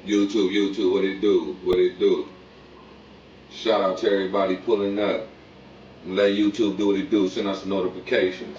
YouTube, what it do? What it do? Shout out to everybody pulling up. Let YouTube do what it do. Send us notifications.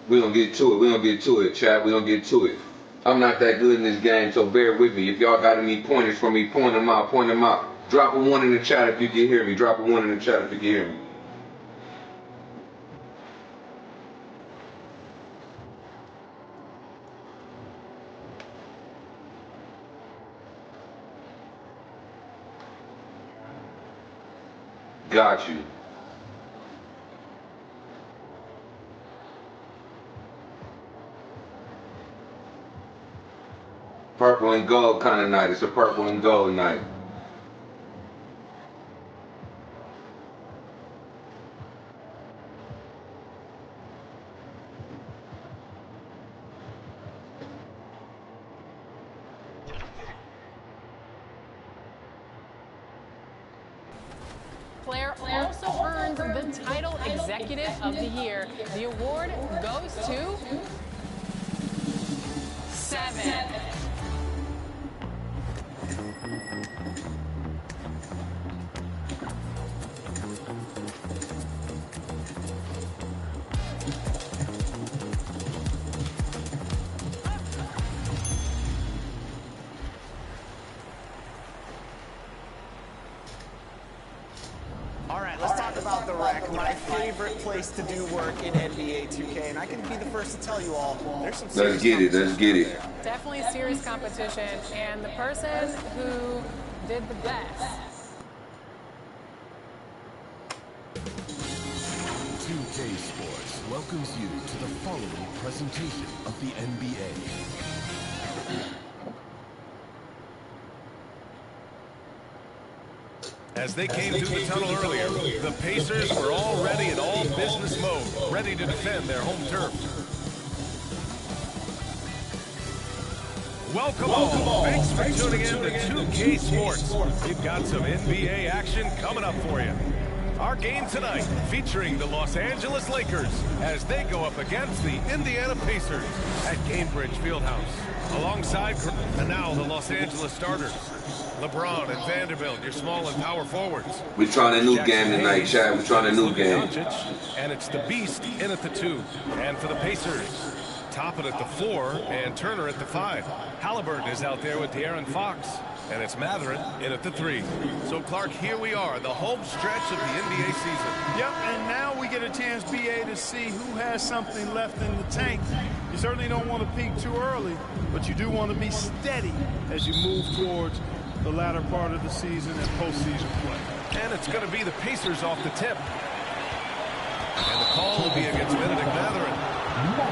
We gonna get to it. We gonna get to it, chat. We gonna get to it. I'm not that good in this game, so bear with me. If y'all got any pointers for me, point them out. Point them out. Drop a one in the chat if you can hear me. Drop a one in the chat if you can hear me. Got you. Purple and gold kind of night. It's a purple and gold night. Player also earned the title Executive of the Year. The award goes to Seven. All right, let's talk about the Rec, my favorite place to do work in NBA 2K, and I can be the first to tell you all, there's some serious Let's get it. Definitely serious competition, and the person who did the best. 2K Sports welcomes you to the following presentation of the NBA. As they came through the tunnel earlier, the Pacers were already in all business mode, ready to defend their home turf. Welcome all. Thanks for tuning in to 2K Sports. We've got some NBA action coming up for you. Our game tonight featuring the Los Angeles Lakers as they go up against the Indiana Pacers at Gainbridge Fieldhouse. Alongside, and now the Los Angeles starters. LeBron and Vanderbilt, your small and power forwards. We're trying a new game tonight, Chad. We're trying a new game. And it's the Beast in at the 2. And for the Pacers, Toppin at the 4 and Turner at the 5. Halliburton is out there with De'Aaron Fox. And it's Mathurin in at the 3. So, Clark, here we are, the home stretch of the NBA season. Yep, and now we get a chance, BA, to see who has something left in the tank. You certainly don't want to peak too early, but you do want to be steady as you move towards the latter part of the season and postseason play. And it's going to be the Pacers off the tip. And the call will be against Benedict Mathurin.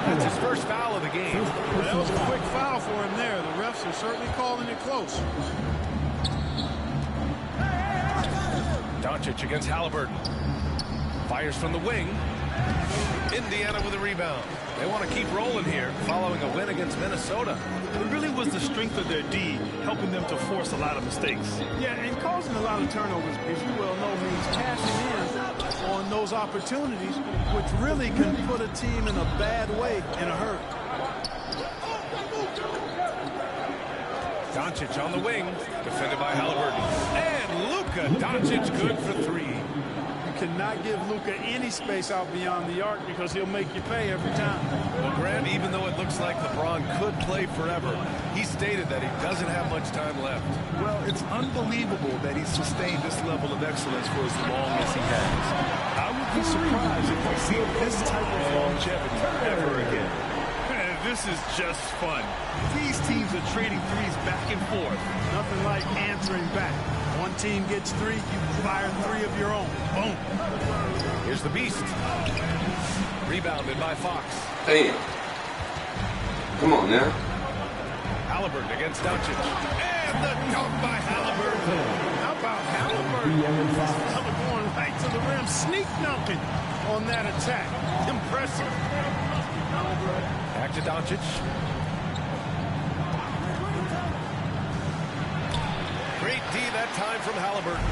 That's his first foul of the game. Well, that was a quick foul for him there. The refs are certainly calling it close. Doncic against Halliburton. Fires from the wing. Indiana with a rebound. They want to keep rolling here following a win against Minnesota. It really was the strength of their D helping them to force a lot of mistakes. Yeah, and causing a lot of turnovers, as you well know, means cashing in on those opportunities, which really can put a team in a bad way in a hurry. Doncic on the wing, defended by Halliburton. And Luka Doncic good for 3. You cannot give Luka any space out beyond the arc because he'll make you pay every time. Well, Grant, even though it looks like LeBron could play forever, he stated that he doesn't have much time left. Well, it's unbelievable that he's sustained this level of excellence for as long as he has. I would be surprised if we see this type of longevity ever again. This is just fun. These teams are trading threes back and forth. Nothing like answering back. One team gets 3, you fire 3 of your own. Boom. Here's the Beast. Rebounded by Fox. Damn. Come on now. Halliburton against Doncic. And the dunk by Halliburton. How about Halliburton? Going right to the rim, sneak dunking on that attack. Impressive. Back to Doncic. Great D that time from Halliburton.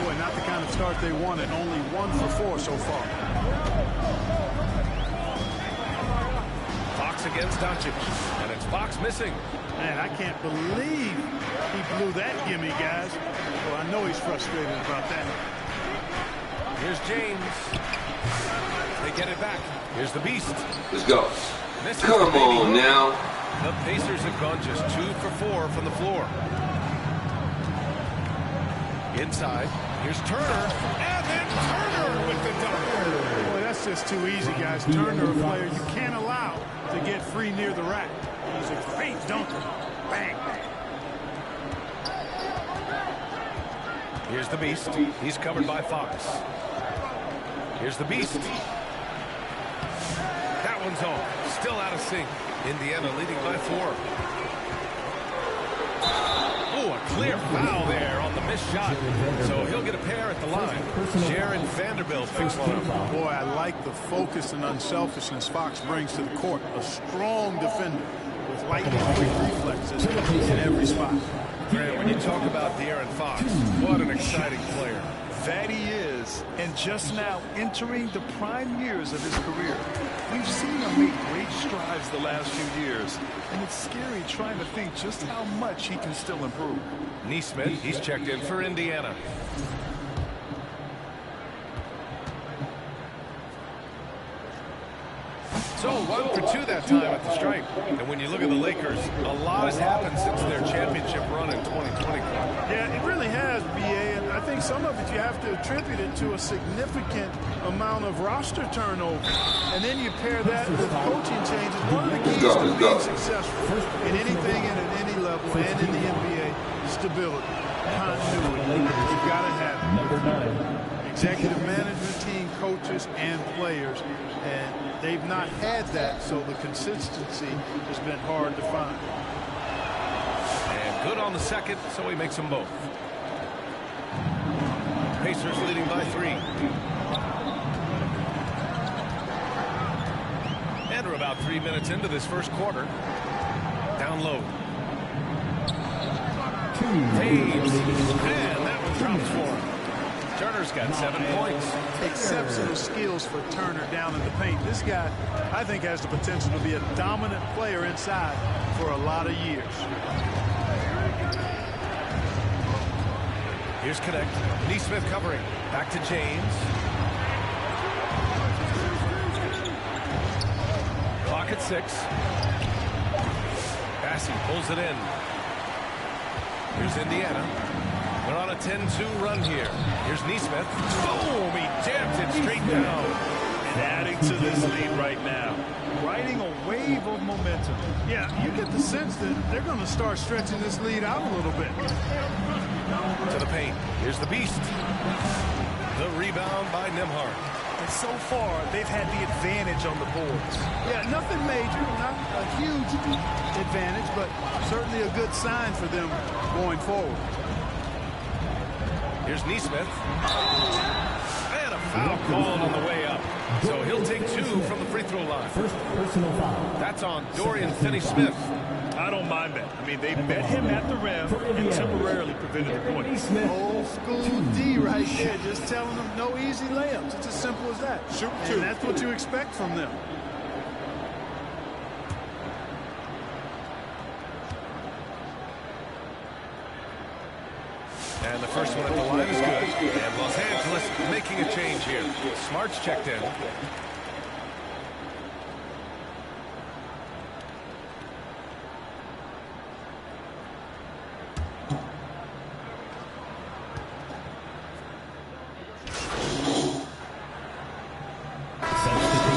Boy, not the kind of start they wanted. Only 1 for 4 so far. Fox against Doncic. And it's Fox missing. Man, I can't believe he blew that gimme, guys. Well, I know he's frustrated about that. Here's James. They get it back. Here's the Beast. Let's go. Misses Come the baby on hook. now. The Pacers have gone just 2 for 4 from the floor. Inside. Here's Turner. And then Turner with the dunk. Boy, that's just too easy, guys. Turner, a player you can't allow to get free near the rack. He's a great dunker. Bang. Here's the Beast. He's covered by Fox. Here's the Beast. That one's off. Still out of sync. Indiana leading by 4. Oh, a clear foul there on the missed shot. So he'll get a pair at the line. Jared Vanderbilt picks one up. Boy, I like the focus and unselfishness Fox brings to the court. A strong defender with lightning-quick reflexes in every spot. Grant, when you talk about De'Aaron Fox, what an exciting player. That he is, and just now entering the prime years of his career. We've seen him make great strides the last few years, and it's scary trying to think just how much he can still improve. Neesmith, he's checked in for Indiana. So 1 for 2 that time at the stripe. And when you look at the Lakers, a lot has happened since their championship run in 2020. Yeah, it really has, B.A., and I think some of it you have to attribute it to a significant amount of roster turnover. And then you pair that with coaching changes. One of the keys to being successful in anything and at any level and in the NBA, stability, continuity. You've got to have it. Number 9. Executive management team, coaches, and players, and they've not had that, so the consistency has been hard to find. And good on the second, so he makes them both. Pacers leading by 3. And we're about 3 minutes into this first quarter. Down low. Taves. And that one drops for him. Turner's got 7 points. Exceptional skills for Turner down in the paint. This guy, I think, has the potential to be a dominant player inside for a lot of years. Here's Connect. Neesmith covering. Back to James. Clock at 6. Bassey pulls it in. Here's Indiana. They're on a 10-2 run here. Here's Neesmith. Boom! He jams it straight down. And adding to this lead right now. Riding a wave of momentum. Yeah, you get the sense that they're going to start stretching this lead out a little bit. To the paint. Here's the Beast. The rebound by Nembhard. And so far, they've had the advantage on the boards. Yeah, nothing major, not a huge advantage, but certainly a good sign for them going forward. Here's Neesmith. And a foul called on the way up. So he'll take 2 from the free throw line. First personal foul. That's on Dorian Finney-Smith. I don't mind that. I mean, they met him at the rim and temporarily prevented the points. Old school D right there, just telling them no easy layups. It's as simple as that. Shoot 2. And that's what you expect from them. And the first one at the line is good. And Los Angeles Angeles making a change here. Smart's checked in.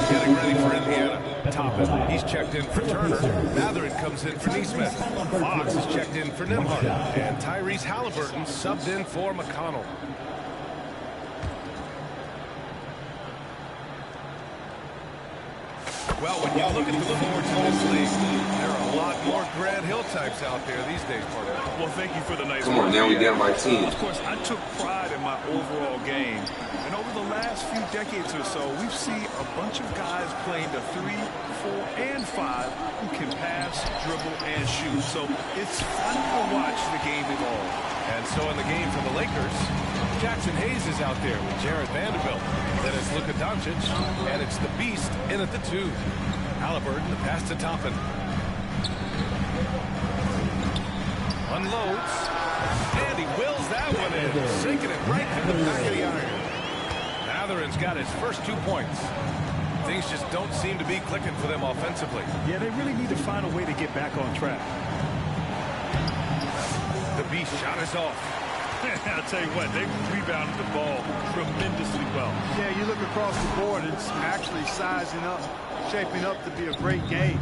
Getting ready for Indiana. Toppin, he's checked in for Turner. Matherin comes in for Neesmith. Fox is checked in for Nimhart. And Tyrese Halliburton subbed in for McConnell. Well, when you look at the forwards in this league, there are a lot more Grant Hill types out there these days, partner. Well, thank you for the nice Come on, now we down by 10. Of course, I took pride in my overall game. And over the last few decades or so, we've seen a bunch of guys playing the 3, 4, and 5 who can pass, dribble, and shoot. So it's fun to watch the game evolve. And so in the game for the Lakers, Jackson Hayes is out there with Jared Vanderbilt. Then it's Luka Doncic, and it's the Beast in at the 2. Halliburton, the pass to Toppin. Unloads, and he wills that one in, sinking it right to the back of the iron. Matherin's got his first 2 points. Things just don't seem to be clicking for them offensively. Yeah, they really need to find a way to get back on track. The Beast shot us off. I'll tell you what, they rebounded the ball tremendously well. Yeah, you look across the board, it's actually sizing up, shaping up to be a great game.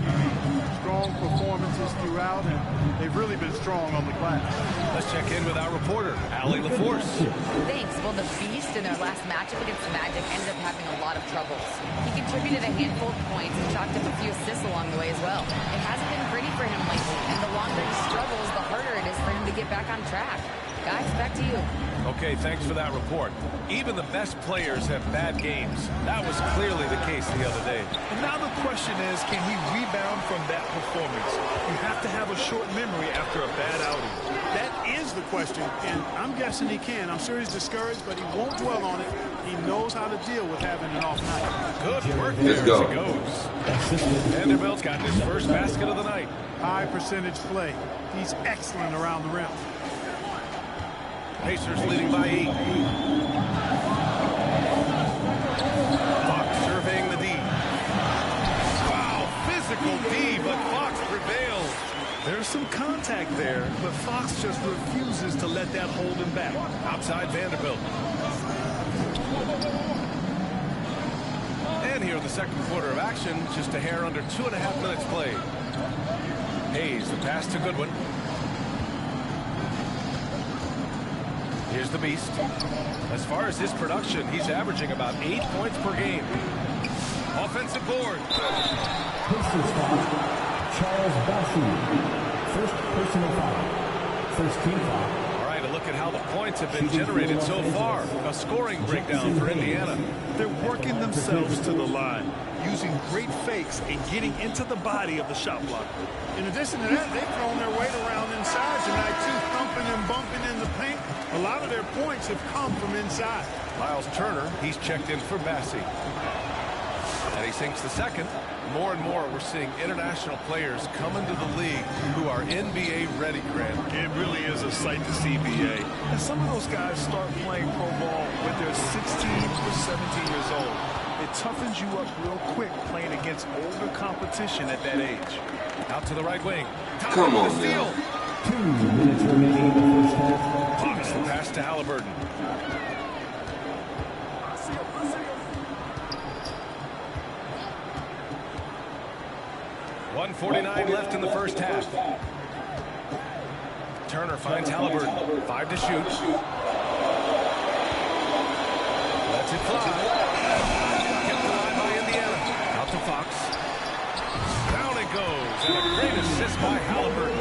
Strong performances throughout, and they've really been strong on the glass. Let's check in with our reporter, Allie LaForce. Thanks. Well, the Beast in their last matchup against Magic ended up having a lot of troubles. He contributed a handful of points and chalked up a few assists along the way as well. It hasn't been pretty for him lately, and the longer he struggles, the harder it is for him to get back on track. Guys, back to you. Okay, thanks for that report. Even the best players have bad games. That was clearly the case the other day. And now the question is, can he rebound from that performance? You have to have a short memory after a bad outing. That is the question, and I'm guessing he can. I'm sure he's discouraged, but he won't dwell on it. He knows how to deal with having an off night. Good work Let's there go. as it goes. Vanderbilt's got his first basket of the night. High percentage play. He's excellent around the rim. Pacers leading by 8. Fox surveying the D. Wow, physical D, but Fox prevails. There's some contact there, but Fox just refuses to let that hold him back. Outside Vanderbilt. And here in the second quarter of action, just a hair under 2.5 minutes played. Hayes, the pass to Goodwin. Here's the Beast. As far as his production, he's averaging about 8 points per game. Offensive board. Pacers foul. Charles Bassey. First personal foul. First team foul. All right, a look at how the points have been generated so far. A scoring breakdown for Indiana. They're working themselves to the line, using great fakes and getting into the body of the shot blocker. In addition to that, they've thrown their weight around inside tonight, too, thumping and bumping in the paint. A lot of their points have come from inside. Miles Turner, he's checked in for Bassey. And he sinks the second. More and more, we're seeing international players come into the league who are NBA ready, Grant. It really is a sight to see, BA. And some of those guys start playing pro ball when they're 16 or 17 years old. It toughens you up real quick playing against older competition at that age. Out to the right wing. Come on, steal. man. 2 minutes remaining in the first half. Fox, the pass to Halliburton. .149 left in the first half. Turner finds Halliburton. 5 to shoot. Lets it fly. Kept alive by Indiana. Out to Fox. Down it goes. And a great assist by Halliburton.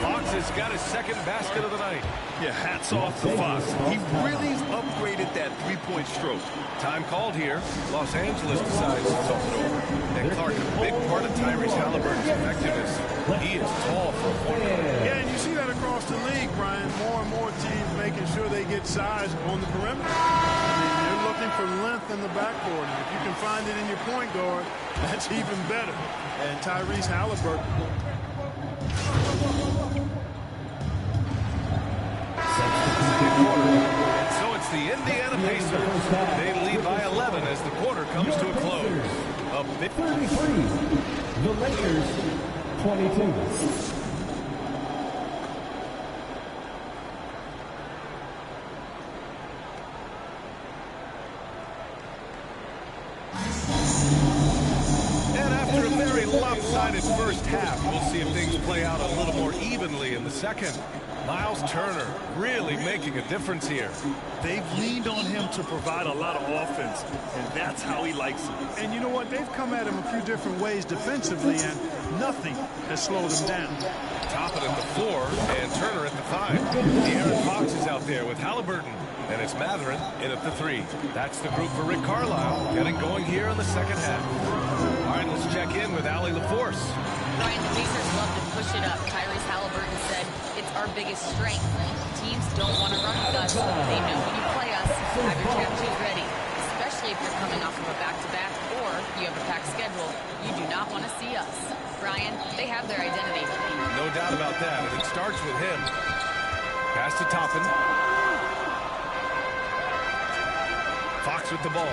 Fox has got his second basket of the night. Yeah, hats off to Fox. He really upgraded that three-point stroke. Time called here. Los Angeles decides to talk it over. And Clark, a big part of Tyrese Halliburton's effectiveness. He is tall for a point guard. Yeah, and you see that across the league, Brian. More and more teams making sure they get size on the perimeter. I mean, they're looking for length in the backcourt. And if you can find it in your point guard, that's even better. And Tyrese Halliburton. Second quarter. And so it's It's the Indiana Pacers. They lead by 11 as the quarter comes to a close. A bit 33. The Lakers, 22. Lopsided first half. We'll see if things play out a little more evenly in the second. Miles Turner really making a difference here. They've leaned on him to provide a lot of offense, and that's how he likes it. And you know what? They've come at him a few different ways defensively, and nothing has slowed him down. Toppin at the 4 and Turner at the 5. De'Aaron Fox is out there with Halliburton. And it's Mathurin in at the 3. That's the group for Rick Carlisle getting going here in the second half. All right, let's check in with Allie LaForce. Ryan, the Pacers love to push it up. Tyrese Halliburton said, it's our biggest strength. Teams don't want to run with us. They know when you play us, have your trap shoes ready. Especially if you're coming off of a back-to-back or you have a packed schedule. You do not want to see us. Ryan, they have their identity. No doubt about that, and it starts with him. Pass to Toppin. Fox with the ball.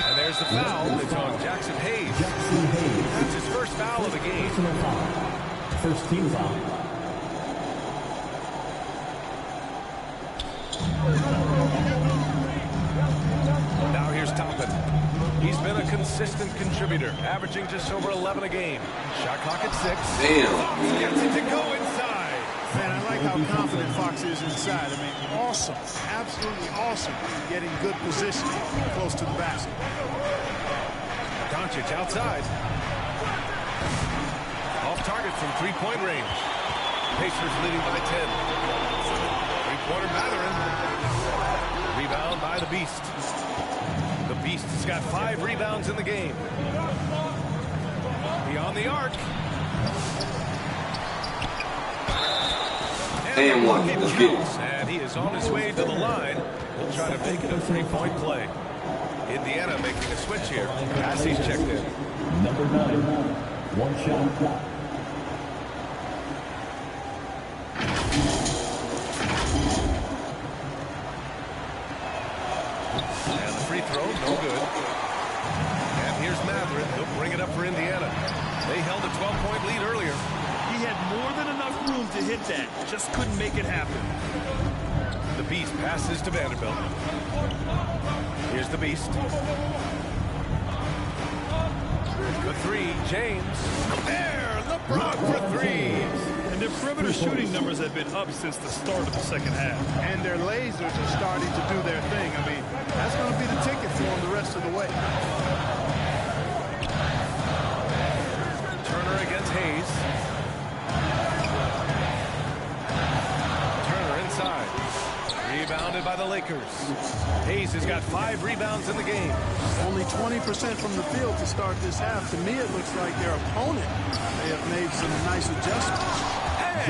And there's the foul. It's on Jackson Hayes. That's his first foul of the game. First team foul. Now here's Toppin. He's been a consistent contributor, averaging just over 11 a game. Shot clock at 6. Damn. Fox gets it to go inside. Man, I like how confident Fox is inside. I mean, awesome, absolutely awesome, getting good positioning close to the basket. Doncic outside. Off target from three-point range. Pacers leading by 10. Three-pointer Mathurin. Rebound by the Beast. The Beast has got 5 rebounds in the game. Beyond the arc. And one. Let's get it. And he is on his way to the line. He'll try to make it a 3-point play. Indiana making a switch here as he's checked in. Number 9, one shot. And the free throw, no good. And here's Mathurin. He'll bring it up for Indiana. They held a 12-point lead earlier. He had more than enough room to hit that. Just couldn't make it happen. The Beast passes to Vanderbilt. Here's the Beast. The 3, James. There, LeBron for 3. And their perimeter shooting numbers have been up since the start of the second half. And their lasers are starting to do their thing. I mean, that's going to be the ticket for them the rest of the way. Turner against Hayes. Turner inside. Rebounded by the Lakers. Hayes has got 5 rebounds in the game. Only 20% from the field to start this half. To me, it looks like their opponent may have made some nice adjustments.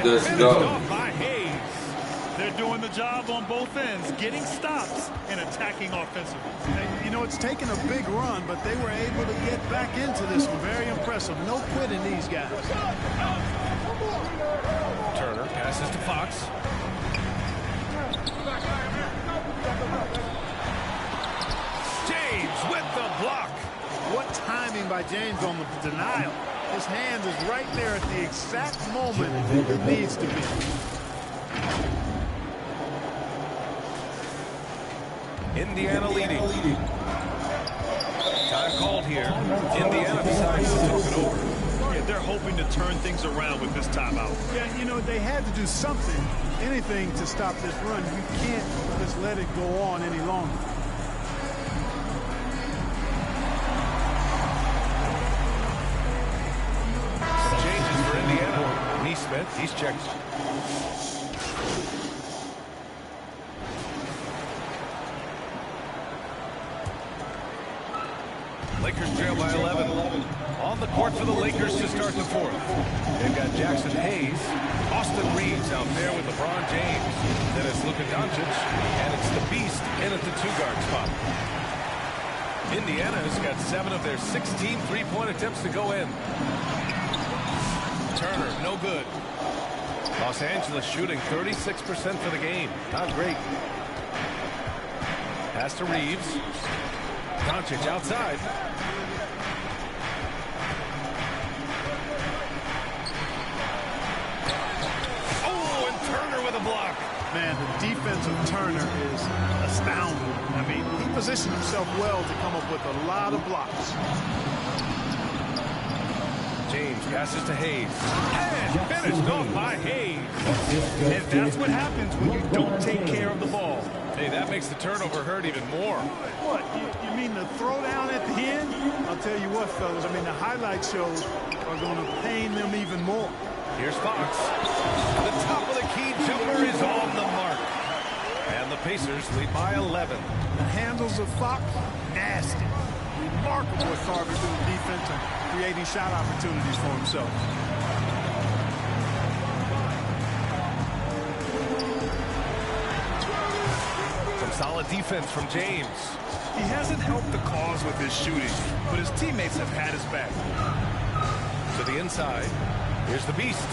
Let's Finished go. off by Hayes. They're doing the job on both ends, getting stops and attacking offensively. And, you know, it's taken a big run, but they were able to get back into this one. Very impressive. No quitting these guys. Turner passes to Fox. James with the block. What timing by James on the denial. His hand is right there at the exact moment it needs to be. Indiana leading. Time called here. Indiana decides to talk it over. Yeah, they're hoping to turn things around with this timeout. Yeah, you know, they had to do something, anything to stop this run. You can't just let it go on any longer. Changes for Indiana. Neesmith, he's checked. Lakers trail by 11. On the court for the Lakers to start the 4th. They've got Jackson Hayes. Austin Reeves out there with LeBron James. Then it's Luka Doncic. And it's the Beast in at the 2-guard spot. Indiana has got 7 of their 16 3-point attempts to go in. Turner, no good. Los Angeles shooting 36% for the game. Not great. Pass to Reeves. Doncic outside. Oh, and Turner with a block. Man, the defense of Turner is astounding. I mean, he positioned himself well to come up with a lot of blocks. James passes to Hayes. And finished off by Hayes. And that's what happens when you don't take care of the ball. Hey, that makes the turnover hurt even more. What, you mean the throwdown at the end? I'll tell you what, fellas, I mean, the highlight shows are going to pain them even more. Here's Fox. The top of the key jumper is on the mark. And the Pacers lead by 11. The handles of Fox, nasty. Remarkable what Carver doing defense and creating shot opportunities for himself. Some solid defense from James. He hasn't helped the cause with his shooting, but his teammates have had his back. To the inside. Here's the Beast.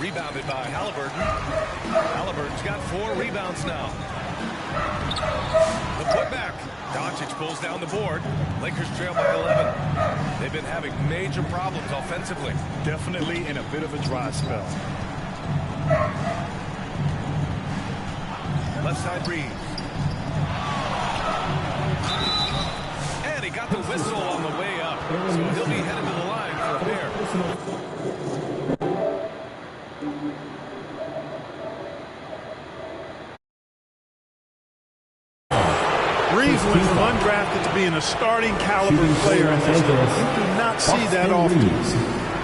Rebounded by Halliburton. Halliburton's got 4 rebounds now. The putback. Doncic pulls down the board. Lakers trail by 11. They've been having major problems offensively. Definitely in a bit of a dry spell. Left side Reeves. And he got the whistle on the way up. So he'll be headed to the line for a pair. Reeves went from undrafted to being a starting caliber player in this league. You do not see that often.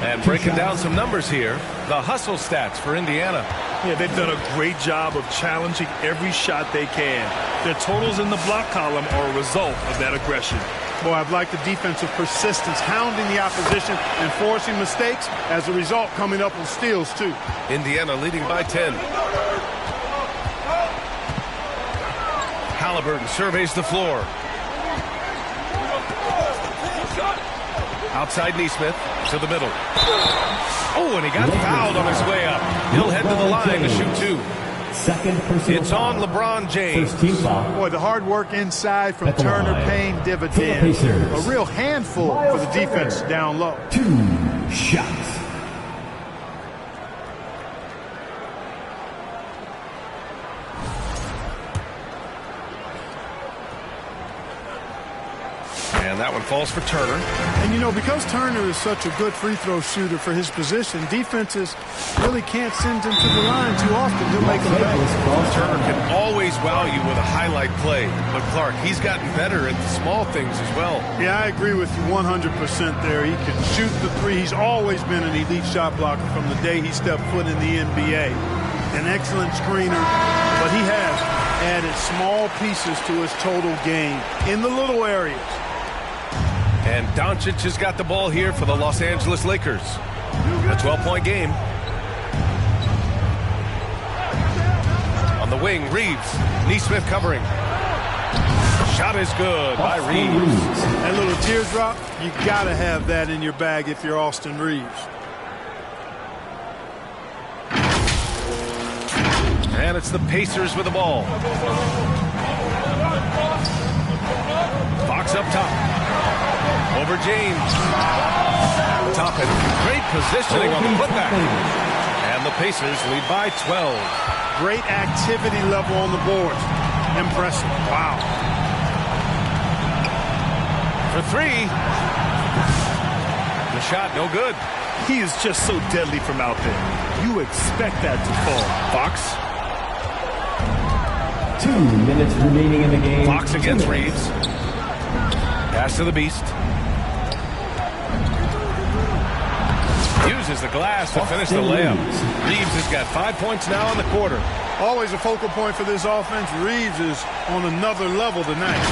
And breaking down some numbers here, the hustle stats for Indiana. Yeah, they've done a great job of challenging every shot they can. Their totals in the block column are a result of that aggression. Boy, I've liked the defensive persistence, hounding the opposition and forcing mistakes. As a result, coming up with steals, too. Indiana leading by 10. Halliburton surveys the floor. Outside Neesmith to the middle. Oh, and he got fouled on his way up. He'll head to the line to shoot 2. Second personal It's on LeBron James. First team foul. Boy, the hard work inside from At the Turner line. paying For the dividends. Pacers. A real handful for the defense down low. 2 shots. And that one falls for Turner. And, you know, because Turner is such a good free throw shooter for his position, defenses really can't send him to the line too often. He'll make them pay. Turner can always wow you with a highlight play. But Clark, he's gotten better at the small things as well. Yeah, I agree with you 100% there. He can shoot the three. He's always been an elite shot blocker from the day he stepped foot in the NBA. An excellent screener, but he has added small pieces to his total game in the little areas. And Doncic has got the ball here for the Los Angeles Lakers. A 12-point game. On the wing, Reeves. Neesmith covering. Shot is good by Reeves. That little teardrop, you got to have that in your bag if you're Austin Reeves. And it's the Pacers with the ball. Fox up top. Over James. Toppin. Great positioning on the putback. And the Pacers lead by 12. Great activity level on the board. Impressive. Wow. For 3. The shot no good. He is just so deadly from out there. You expect that to fall. Fox. 2 minutes remaining in the game. Fox against Reeves. Pass to the Beast. Uses the glass to finish the layup. Reeves has got 5 points now in the quarter. Always a focal point for this offense. Reeves is on another level tonight.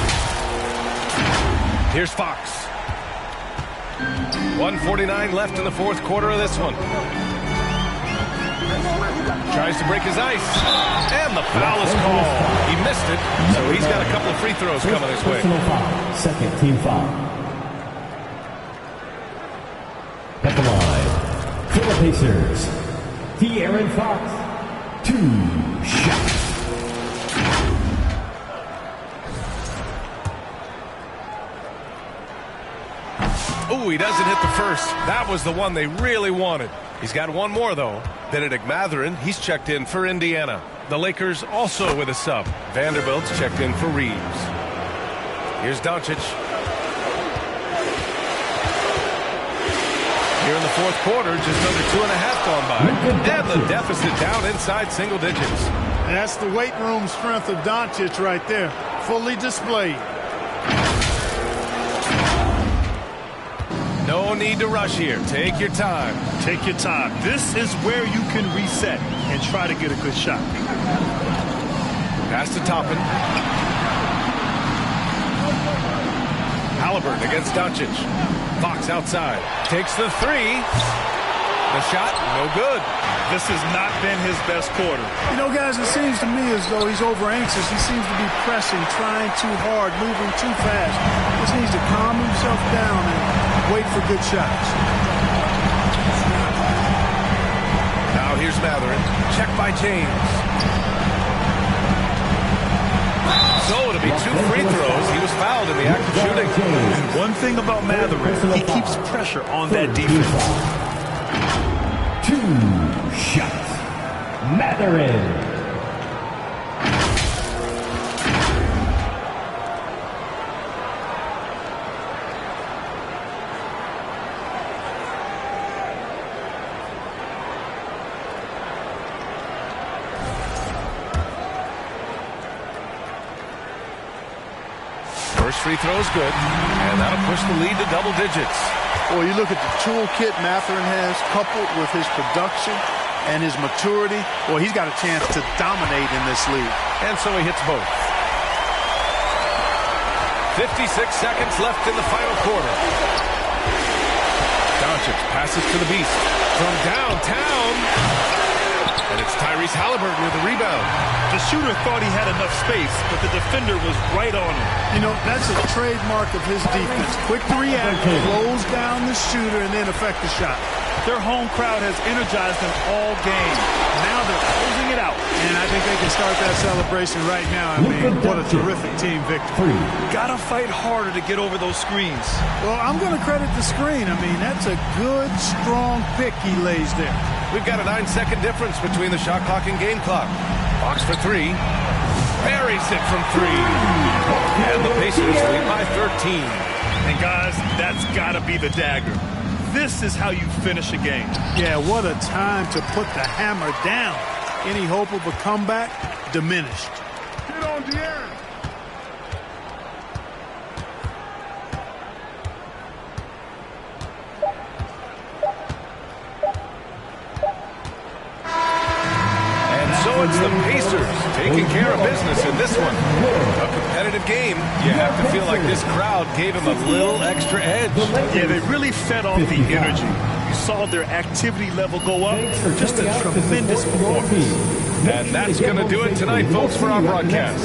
Here's Fox. 1:49 left in the fourth quarter of this one. Tries to break his ice. And the foul is called. He missed it, so he's got a couple of free throws coming his way. Personal foul. Second team foul. At the line. For the Pacers, De'Aaron Fox. 2 shots. Ooh, he doesn't hit the first. That was the one they really wanted. He's got one more, though. Benedict Mathurin, he's checked in for Indiana. The Lakers also with a sub. Vanderbilt's checked in for Reeves. Here's Doncic. Here in the fourth quarter, just under 2.5 gone by. And the deficit down inside single digits. And that's the weight room strength of Doncic right there. Fully displayed. No need to rush here. Take your time. Take your time. This is where you can reset and try to get a good shot. Pass to Toppin. Halliburton against Doncic. Fox outside. Takes the three. The shot, no good. This has not been his best quarter. You know, guys, it seems to me as though he's over anxious. He seems to be pressing, trying too hard, moving too fast. He just needs to calm himself down and wait for good shots. Now here's Mathurin. Check by James. So to be 2 free throws, he was fouled in the act of shooting. And one thing about Mathurin, he keeps pressure on that defense. 2 shots. Mathurin. First free throw is good, and that'll push the lead to double digits. Well, you look at the toolkit Mathurin has, coupled with his production and his maturity. Well, he's got a chance to dominate in this league. And so he hits both. 56 seconds left in the final quarter. Doncic passes to the beast from downtown. And it's Tyrese Halliburton with the rebound. The shooter thought he had enough space, but the defender was right on him. You know, that's a trademark of his defense. Quick to react, close down the shooter, and then affect the shot. Their home crowd has energized them all game. Now they're closing it out. And I think they can start that celebration right now. I mean, what a terrific team victory. Gotta fight harder to get over those screens. Well, I'm going to credit the screen. I mean, that's a good, strong pick he lays there. We've got a 9-second difference between the shot clock and game clock. Fox for 3. Buries it from 3. And the Pacers lead by 13. And guys, that's got to be the dagger. This is how you finish a game. Yeah, what a time to put the hammer down. Any hope of a comeback diminished. Get on De'Aaron. It's the Pacers taking care of business in this one. A competitive game. You have to feel like this crowd gave him a little extra edge. Yeah, they really fed off the energy. You saw their activity level go up. Just a tremendous performance. And that's going to do it tonight, folks, for our broadcast.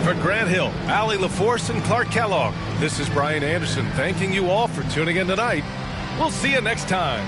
For Grant Hill, Allie LaForce, and Clark Kellogg, this is Brian Anderson thanking you all for tuning in tonight. We'll see you next time.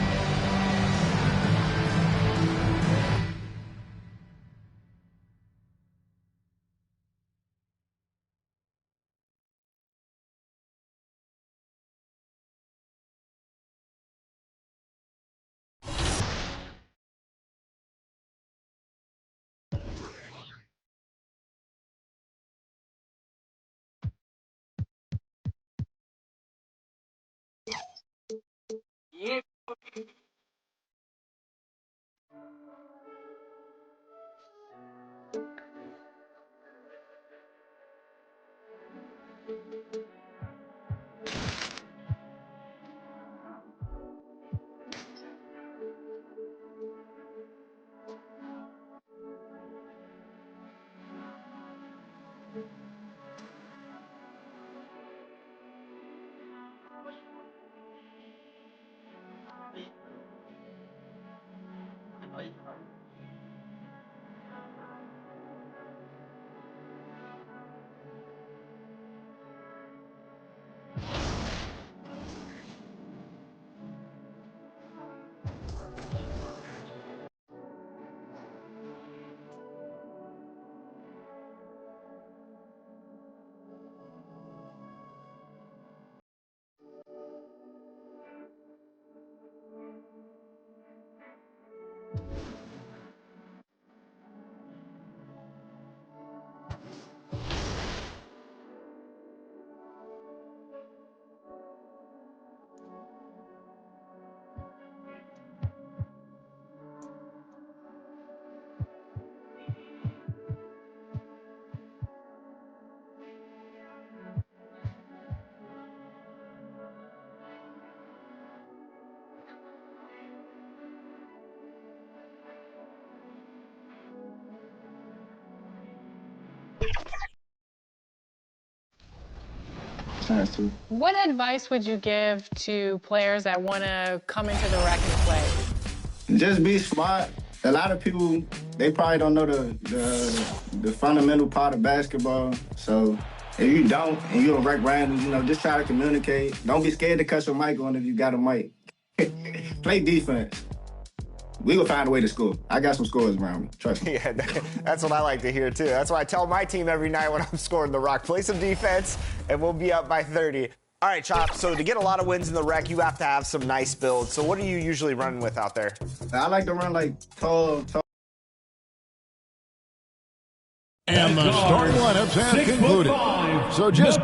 What advice would you give to players that want to come into the rec and play? Just be smart. A lot of people, they probably don't know the fundamental part of basketball. So if you don't, and you're a rec random, just try to communicate. Don't be scared to cut your mic on if you got a mic. Play defense. We will find a way to score. I got some scores around me. Trust me. Yeah, that's what I like to hear, too. That's why I tell my team every night when I'm scoring the rock, play some defense, and we'll be up by 30. All right, Chop, so to get a lot of wins in the rec, you have to have some nice builds. So what are you usually running with out there? I like to run like tall. And the starting lineups have concluded. So just...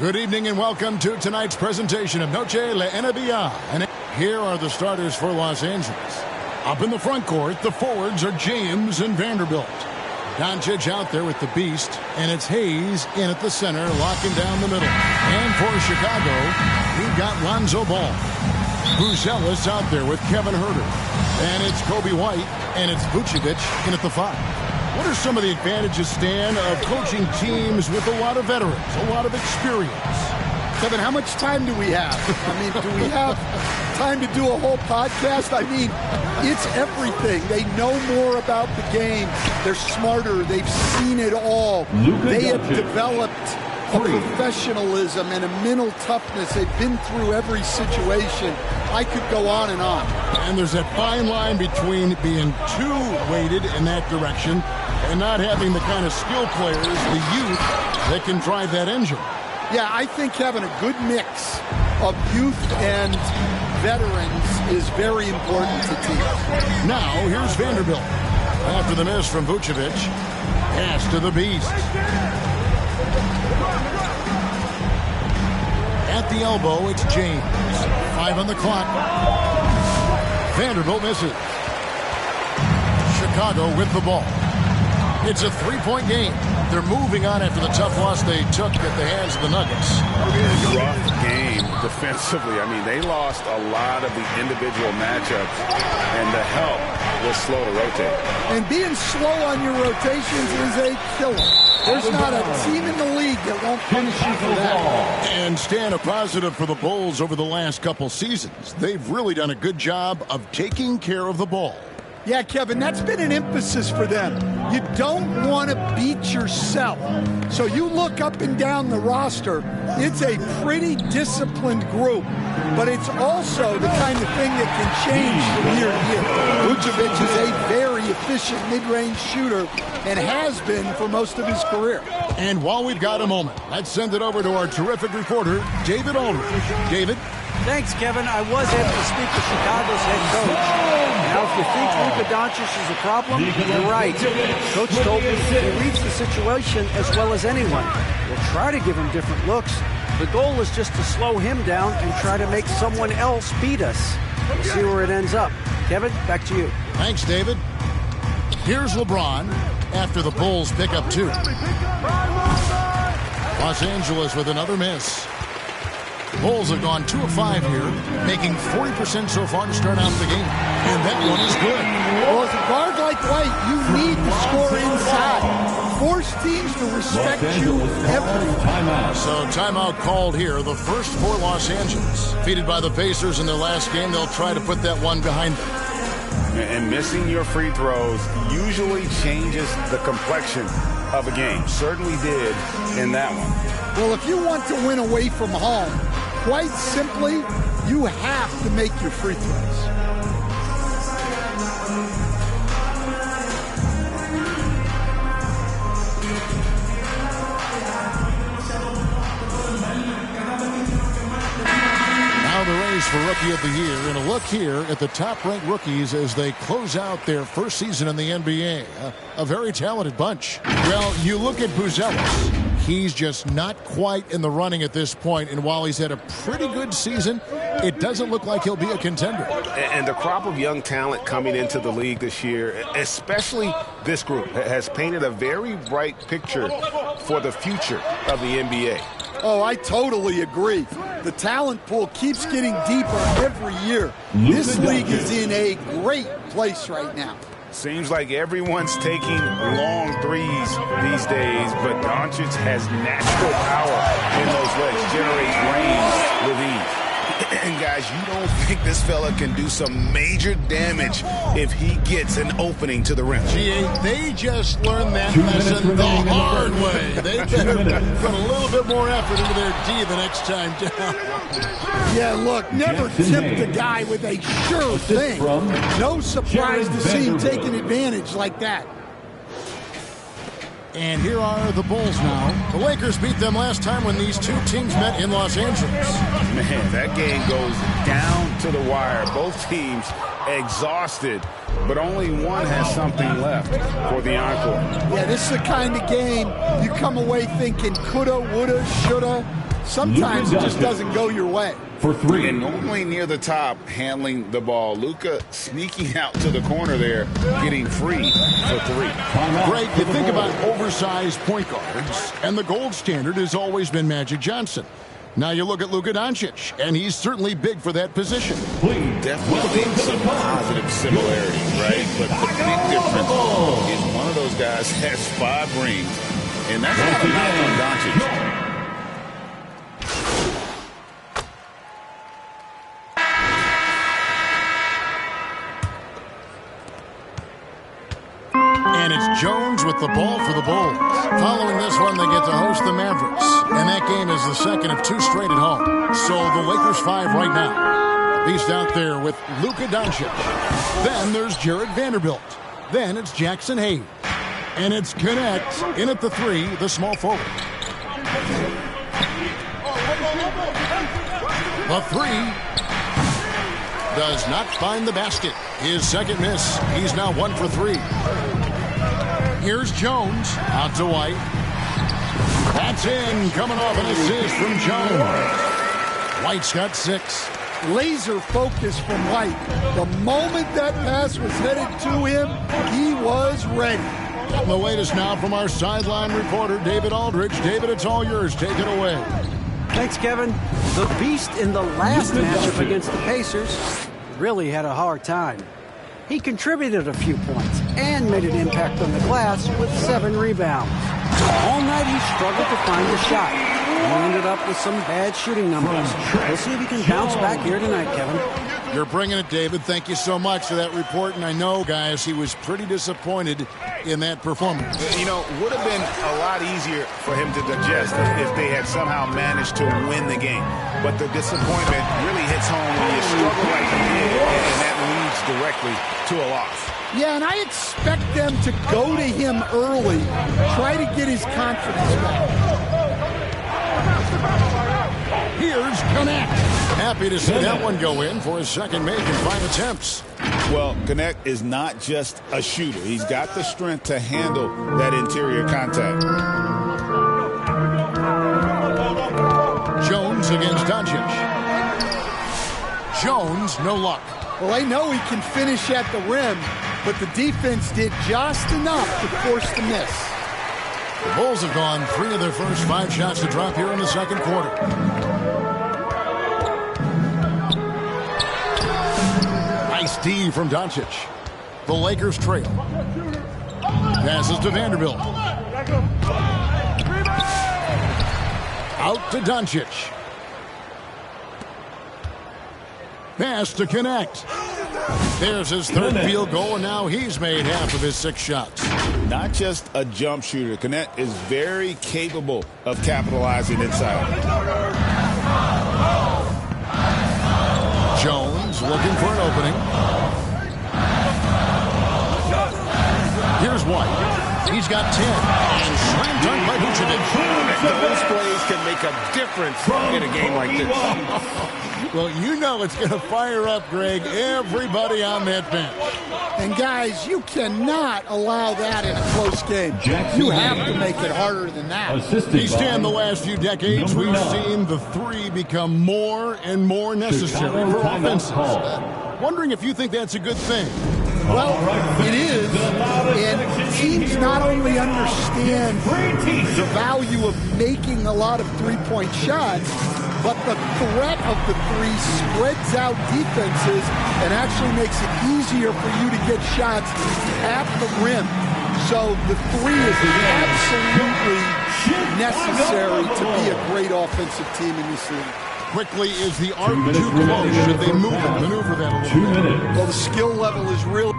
Good evening and welcome to tonight's presentation of Noche La NBA. And here are the starters for Los Angeles. Up in the front court, the forwards are James and Vanderbilt. Doncic out there with the beast, and it's Hayes in at the center, locking down the middle. And for Chicago, we've got Lonzo Ball. Buzelis out there with Kevin Huerter. And it's Kobe White, and it's Vucevic in at the 5. What are some of the advantages, Stan, of coaching teams with a lot of veterans, a lot of experience? Kevin, how much time do we have? I mean, do we have time to do a whole podcast? I mean, it's everything. They know more about the game. They're smarter. They've seen it all. They have developed a professionalism and a mental toughness. They've been through every situation. I could go on and on. And there's that fine line between being too weighted in that direction and not having the kind of skill players, the youth, that can drive that engine. Yeah, I think having a good mix of youth and veterans is very important to teams. Now, here's Vanderbilt. After the miss from Vucevic, pass to the beast. At the elbow, it's James. 5 on the clock. Vanderbilt misses. Chicago with the ball. It's a 3-point game. They're moving on after the tough loss they took at the hands of the Nuggets. Rough game defensively. I mean, they lost a lot of the individual matchups, and the help was slow to rotate. And being slow on your rotations is a killer. There's not a team in the league that won't punish you for that. And Stan, a positive for the Bulls over the last couple seasons. They've really done a good job of taking care of the ball. Yeah, Kevin, that's been an emphasis for them. You don't want to beat yourself. So you look up and down the roster, it's a pretty disciplined group, but it's also the kind of thing that can change from year to year. Vucevic is a very efficient mid-range shooter and has been for most of his career. And while we've got a moment, let's send it over to our terrific reporter, David Aldridge. David? Thanks, Kevin. I was able to speak to Chicago's head coach. Now, if you think Luka Doncic is a problem, you're right. Coach told me he reads the situation as well as anyone. We'll try to give him different looks. The goal is just to slow him down and try to make someone else beat us. We'll see where it ends up. Kevin, back to you. Thanks, David. Here's LeBron after the Bulls pick up 2. Los Angeles with another miss. The Bulls have gone 2 of 5 here, making 40% so far to start out the game. And that one is good. Well, as a guard like White, you need to score inside. Force teams to respect you every time. So timeout called here, the first for Los Angeles. Defeated by the Pacers in their last game, they'll try to put that one behind them. And missing your free throws usually changes the complexion of a game. Certainly did in that one. Well, if you want to win away from home, quite simply, you have to make your free throws. Now the race for Rookie of the Year, and a look here at the top-ranked rookies as they close out their first season in the NBA. A very talented bunch. Well, you look at Buzelis. He's just not quite in the running at this point, and while he's had a pretty good season, it doesn't look like he'll be a contender. And the crop of young talent coming into the league this year, especially this group, has painted a very bright picture for the future of the NBA. Oh, I totally agree. The talent pool keeps getting deeper every year. This league is in a great place right now. Seems like everyone's taking long threes these days, but Doncic has natural power in those legs, generates range with ease. And guys, you don't think this fella can do some major damage if he gets an opening to the rim. G8, they just learned that lesson the hard way. They better put a little bit more effort into their D the next time down. Yeah, look, never tempt a guy with a sure thing. No surprise to see him taking advantage like that. And here are the Bulls now. The Lakers beat them last time when these two teams met in Los Angeles. Man, that game goes down to the wire. Both teams exhausted, but only one has something left for the encore. Yeah, this is the kind of game you come away thinking coulda, woulda, shoulda. Sometimes it just doesn't go your way. For three. And normally near the top, handling the ball. Luka sneaking out to the corner there, getting free for three. Greg, you think about oversized point guards, and the gold standard has always been Magic Johnson. Now you look at Luka Doncic, and he's certainly big for that position. Definitely some positive similarities, right? But the big difference is one of those guys has 5 rings, and that's not a knock on Doncic. And it's Jones with the ball for the Bulls. Following this one, they get to host the Mavericks. And that game is the second of 2 straight at home. So the Lakers 5 right now. Beast out there with Luka Doncic. Then there's Jared Vanderbilt. Then it's Jackson Hayes. And it's Connect in at the 3, the small forward. The 3 does not find the basket. His second miss. He's now 1 for 3. Here's Jones out to White. That's in, coming off an assist from Jones. White's got 6. Laser focus from White. The moment that pass was headed to him, he was ready. The latest now from our sideline reporter, David Aldridge. David, it's all yours. Take it away. Thanks, Kevin. The Beast in the last matchup against the Pacers really had a hard time. He contributed a few points and made an impact on the glass with 7 rebounds. All night he struggled to find the shot and ended up with some bad shooting numbers. We'll see if he can bounce back here tonight, Kevin. You're bringing it, David. Thank you so much for that report. And I know, guys, he was pretty disappointed in that performance. You know, would have been a lot easier for him to digest if they had somehow managed to win the game. But the disappointment really hits home when you struggle like you did, and that leads directly to a loss. Yeah, and I expect them to go to him early, try to get his confidence back. Here's Connect. Happy to see that one go in for his second make in 5 attempts. Well, Connect is not just a shooter. He's got the strength to handle that interior contact. Jones against Doncic. Jones, no luck. Well, I know he can finish at the rim, but the defense did just enough to force the miss. The Bulls have gone 3 of their first 5 shots to drop here in the second quarter. Nice D from Doncic. The Lakers trail. Passes to Vanderbilt. Out to Doncic. Pass to Connect. There's his 3rd field goal, and now he's made half of his 6 shots. Not just a jump shooter. Connect is very capable of capitalizing inside. Jones looking for an opening. Here's White. He's got 10. And slam dunk by Vucevic. Those plays can make a difference in a game like this. Well, you know it's going to fire up, Greg, everybody on that bench. And, guys, you cannot allow that in a close game. You have to make it harder than that. East End, the last few decades, we've seen the 3 become more and more necessary for offenses. Wondering if you think that's a good thing. Well, it is, and teams not only understand the value of making a lot of 3-point shots, but the threat of the three spreads out defenses and actually makes it easier for you to get shots at the rim. So the three is absolutely necessary to be a great offensive team in this league. Quickly, is the arc too close? Should they maneuver that a little bit? Well, the skill level is real.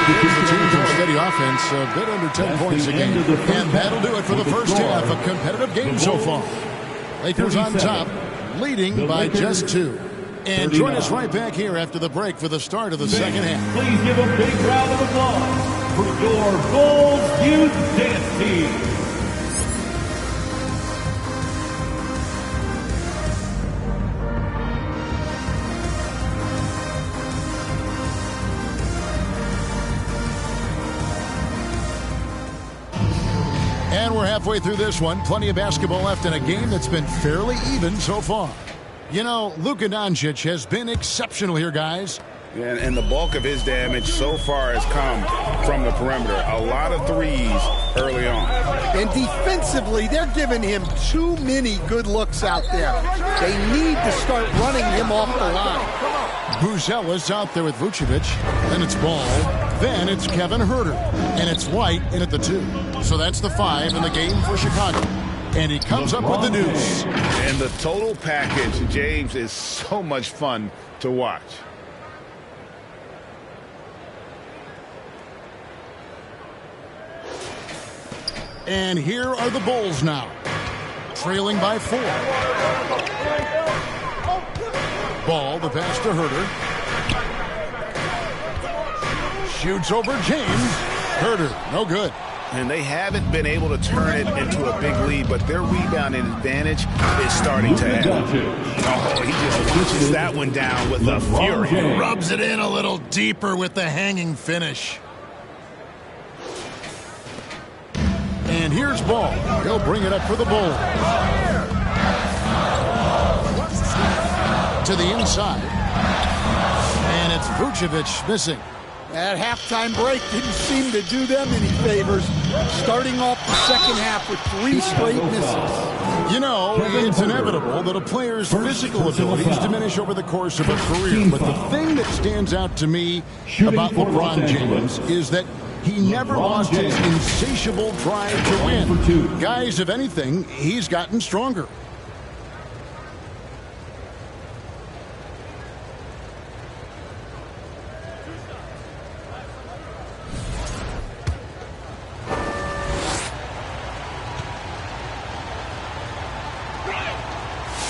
Gives the team some steady offense, a bit under 10 points a game. And that'll do it for the first half. A competitive game so far. Lakers on top, leading by just 2. And join us right back here after the break for the start of the second half. Please give a big round of applause for your Bulls Youth Dance Team. And we're halfway through this one. Plenty of basketball left in a game that's been fairly even so far. You know, Luka Doncic has been exceptional here, guys. And the bulk of his damage so far has come from the perimeter. A lot of threes early on. And defensively, they're giving him too many good looks out there. They need to start running him off the line. Buzella's out there with Vucevic. Then it's Ball. Then it's Kevin Huerter. And it's White in at the 2. So that's the 5 in the game for Chicago. And he comes up with the deuce. And the total package, James, is so much fun to watch. And here are the Bulls now, trailing by 4. Ball, the pass to Huerter. Shoots over James. Huerter, no good. And they haven't been able to turn it into a big lead, but their rebounding advantage is starting to happen. Oh, he just launches that one down with a fury. Rubs it in a little deeper with the hanging finish. And here's Ball. He'll bring it up for the Bulls. To the inside. And it's Vucevic missing. That halftime break didn't seem to do them any favors, starting off the second half with 3 straight misses. You know, it's inevitable that a player's physical abilities diminish over the course of a career. But the thing that stands out to me about LeBron James is that he never lost his insatiable drive to win. Guys, if anything, he's gotten stronger.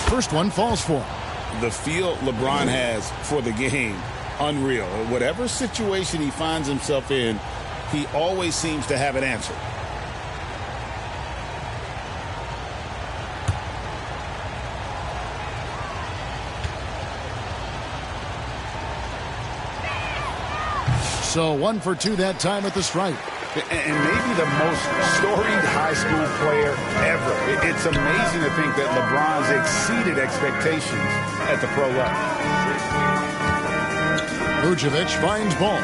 First one falls for him. The feel LeBron has for the game, unreal. Whatever situation he finds himself in, he always seems to have an answer. So 1 for 2 that time at the stripe. And maybe the most storied high school player ever. It's amazing to think that LeBron's exceeded expectations at the pro level. Vucevic finds Ball.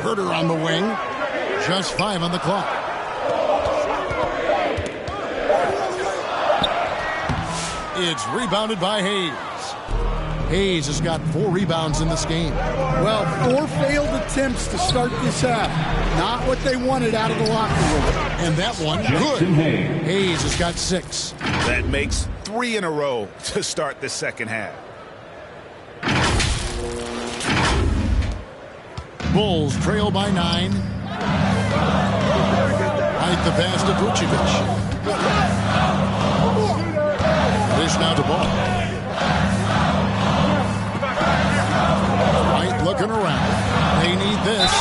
Huerter on the wing. Just 5 on the clock. It's rebounded by Hayes. Hayes has got 4 rebounds in this game. Well, 4 failed attempts to start this half. Not what they wanted out of the locker room. And that one, good. Hayes has got 6. That makes 3 in a row to start the second half. Bulls trail by 9. Height the pass to Vucevic. Dish now to Ball. White looking around. They need this.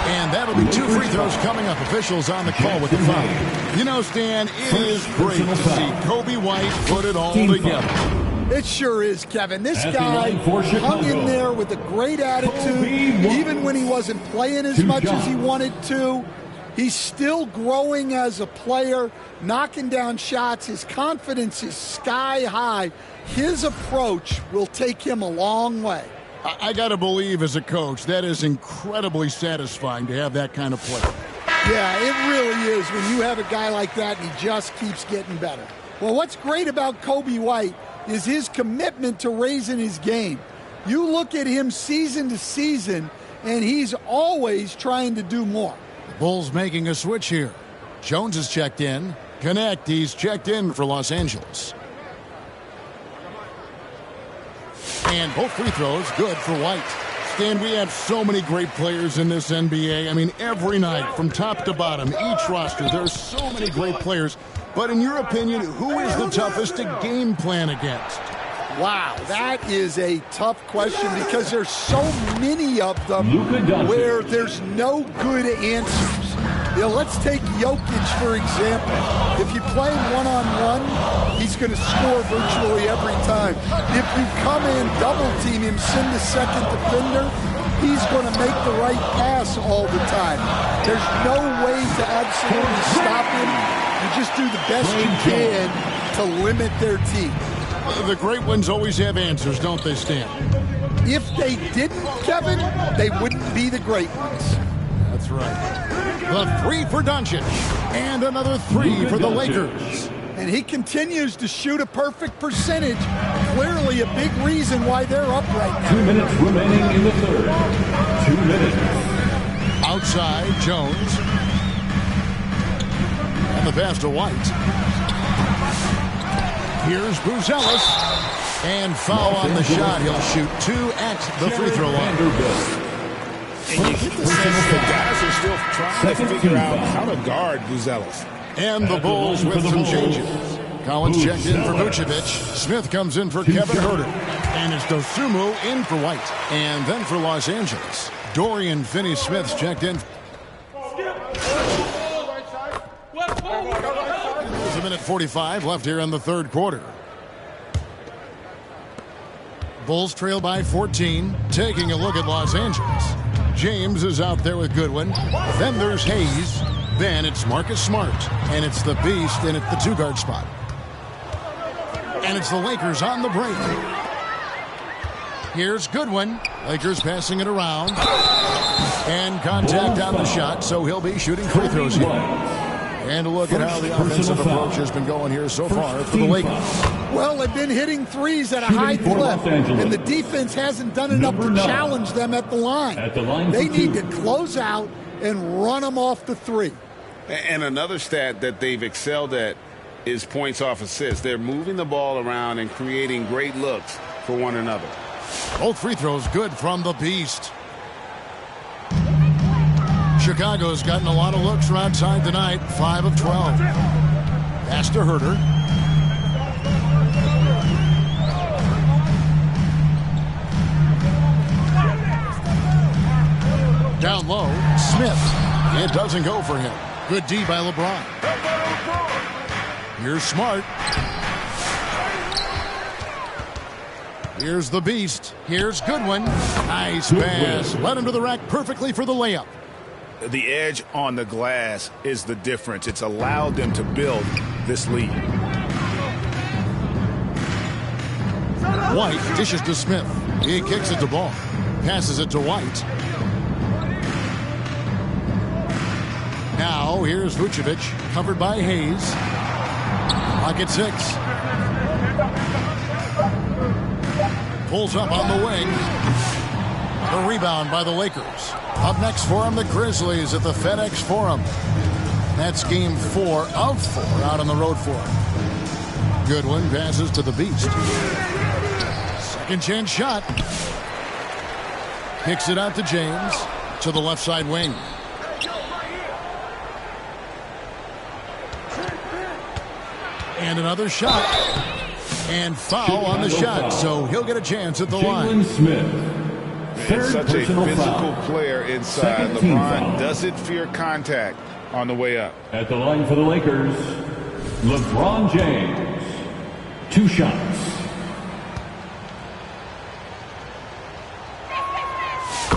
And that'll be 2 free throws coming up. Officials on the call with the foul. You know, Stan, it is great to see Kobe White put it all together. It sure is, Kevin. This guy hung in there with a great attitude, even when he wasn't playing as much as he wanted to. He's still growing as a player, knocking down shots. His confidence is sky high. His approach will take him a long way. I got to believe as a coach, that is incredibly satisfying to have that kind of play. Yeah, it really is when you have a guy like that and he just keeps getting better. Well, what's great about Coby White is his commitment to raising his game. You look at him season to season, and he's always trying to do more. The Bulls making a switch here. Jones is checked in. Connect, he's checked in for Los Angeles. And both free throws good for White. Stan, we have so many great players in this NBA. I mean, every night, from top to bottom, each roster, there are so many great players. But in your opinion, who is the toughest to game plan against? Wow, that is a tough question because there's so many of them where there's no good answers. You know, let's take Jokic, for example. If you play him one-on-one, he's going to score virtually every time. If you come in, double-team him, send the second defender, he's going to make the right pass all the time. There's no way to absolutely stop him. You just do the best you can to limit their team. The great ones always have answers, don't they, Stan? If they didn't, Kevin, they wouldn't be the great ones. That's right. The three for Doncic. And another three for the Lakers. And he continues to shoot a perfect percentage. Clearly a big reason why they're up right now. 2 minutes remaining in the third. 2 minutes. Outside, Jones. And the pass to White. Here's Buzelis. And foul on the shot. He'll shoot 2 at the free throw line. And you get the sense that guys are still trying to figure out how to guard Buzelis. And the Bulls with some changes. Collins checked in for Vucevic. Smith comes in for Kevin Huerter. And it's Dosunmu in for White. And then for Los Angeles, Dorian Finney-Smith's checked in. There's a minute 45 left here in the third quarter. Bulls trail by 14. Taking a look at Los Angeles. James is out there with Goodwin. Then there's Hayes. Then it's Marcus Smart. And it's the Beast in at the 2-guard spot. And it's the Lakers on the break. Here's Goodwin. Lakers passing it around. And contact on the shot, so he'll be shooting free throws here. And a look at how the offensive approach has been going here so far for the Lakers. Well, they've been hitting threes at a high clip, and the defense hasn't done enough to challenge them at the line. They need to close out and run them off the three. And another stat that they've excelled at is points off assists. They're moving the ball around and creating great looks for one another. Both free throws good from the Beast. Chicago's gotten a lot of looks from outside tonight. 5 of 12. Pass to Huerter. Down low, Smith. It doesn't go for him. Good D by LeBron. Here's Smart. Here's the Beast. Here's Goodwin. Nice pass. Led him to the rack perfectly for the layup. The edge on the glass is the difference. It's allowed them to build this lead. White dishes to Smith. He kicks it to Ball. Passes it to White. Now here's Vucevic, covered by Hayes. Clock at 6. Pulls up on the wing. A rebound by the Lakers. Up next for them, the Grizzlies at the FedEx Forum. That's game 4 of 4 out on the road for them. Goodwin passes to the Beast. Second chance shot. Kicks it out to James. To the left side wing. And another shot. And foul on the shot. So he'll get a chance at the line. Smith. Man, such a physical player inside. LeBron doesn't fear contact on the way up. At the line for the Lakers, LeBron James. 2 shots.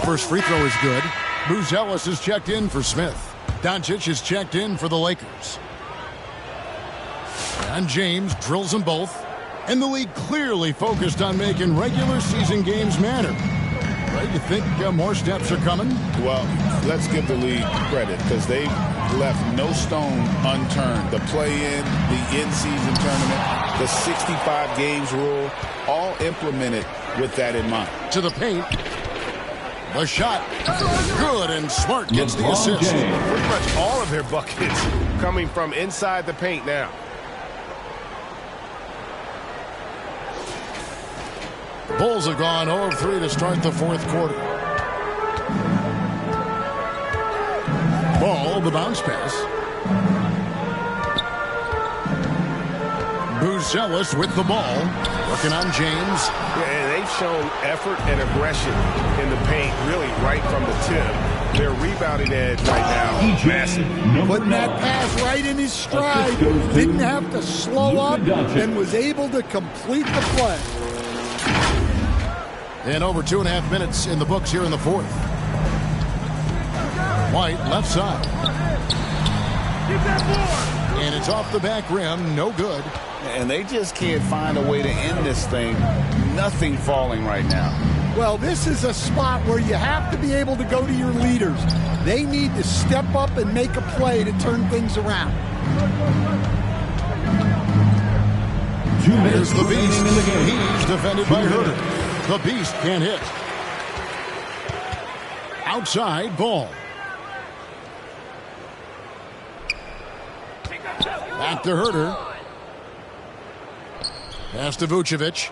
First free throw is good. Buzelis is checked in for Smith. Doncic is checked in for the Lakers. And James drills them both. And the league clearly focused on making regular season games matter. Right? You think more steps are coming? Well, let's give the league credit because they've left no stone unturned. The play-in, the in-season tournament, the 65 games rule, all implemented with that in mind. To the paint. The shot. Good, and Smart gets the assist. Pretty much all of their buckets coming from inside the paint now. Bulls have gone 0 of 3 to start the fourth quarter. Ball, the bounce pass. Buzelis with the ball. Working on James. Yeah, they've shown effort and aggression in the paint, really right from the tip. Their rebounding edge right now, massive. Putting that pass right in his stride. Didn't have to slow up and was able to complete the play. And over 2.5 minutes in the books here in the fourth. White, left side. And it's off the back rim, no good. And they just can't find a way to end this thing. Nothing falling right now. Well, this is a spot where you have to be able to go to your leaders. They need to step up and make a play to turn things around. Here's the Beast. He's defended by Herter. The Beast can't hit. Outside ball. Back to Herter. Pass to Vucevic.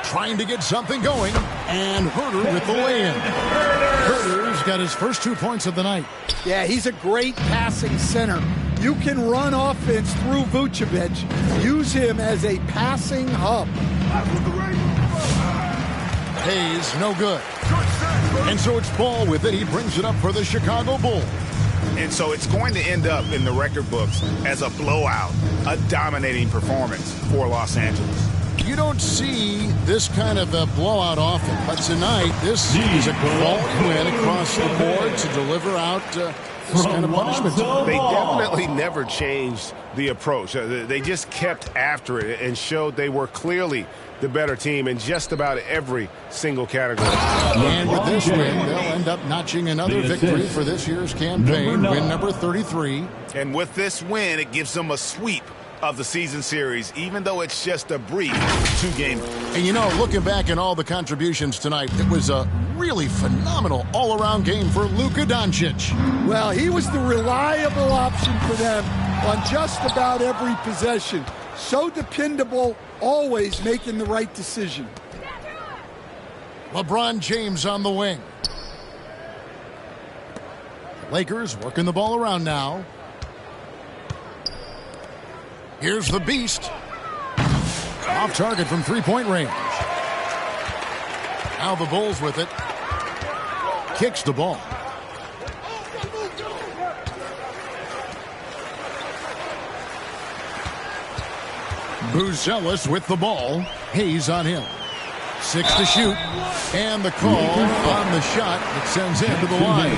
Trying to get something going. And Herter with the lay-in. Herter's got his first 2 points of the night. Yeah, he's a great passing center. You can run offense through Vucevic. Use him as a passing hub. Hayes, no good. And so it's Ball with it. He brings it up for the Chicago Bulls. And so it's going to end up in the record books as a blowout, a dominating performance for Los Angeles. You don't see this kind of a blowout often, but tonight this is a quality win across the board to deliver out this kind of punishment. They definitely never changed the approach. They just kept after it and showed they were clearly the better team in just about every single category. And with this win, they'll end up notching another victory for this year's campaign, win number 33. And with this win, it gives them a sweep of the season series, even though it's just a brief 2-game. And you know, looking back at all the contributions tonight, it was a really phenomenal all-around game for Luka Doncic. Well, he was the reliable option for them on just about every possession. So dependable, always making the right decision. LeBron James on the wing. Lakers working the ball around now. Here's the Beast. Off target from three-point range. Now the Bulls with it. Kicks the ball. Buzelis with the ball. Hayes on him. 6 to shoot. And the call on the shot that sends him to the line.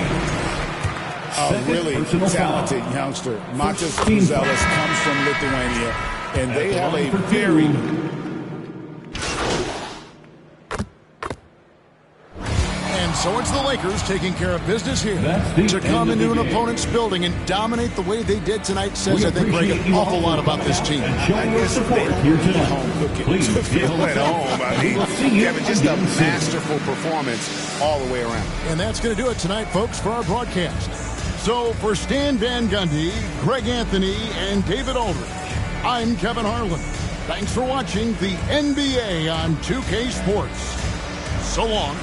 A really talented youngster. Matas Buzelis comes from Lithuania, and they have a very... And so it's the Lakers taking care of business here. To come into an opponent's building and dominate the way they did tonight says, I think, Greg, an awful lot about this team. I guess they don't need home looking to feel at home. I mean, having just a masterful performance all the way around. And that's going to do it tonight, folks, for our broadcast. So for Stan Van Gundy, Greg Anthony, and David Aldridge, I'm Kevin Harlan. Thanks for watching the NBA on 2K Sports. So long.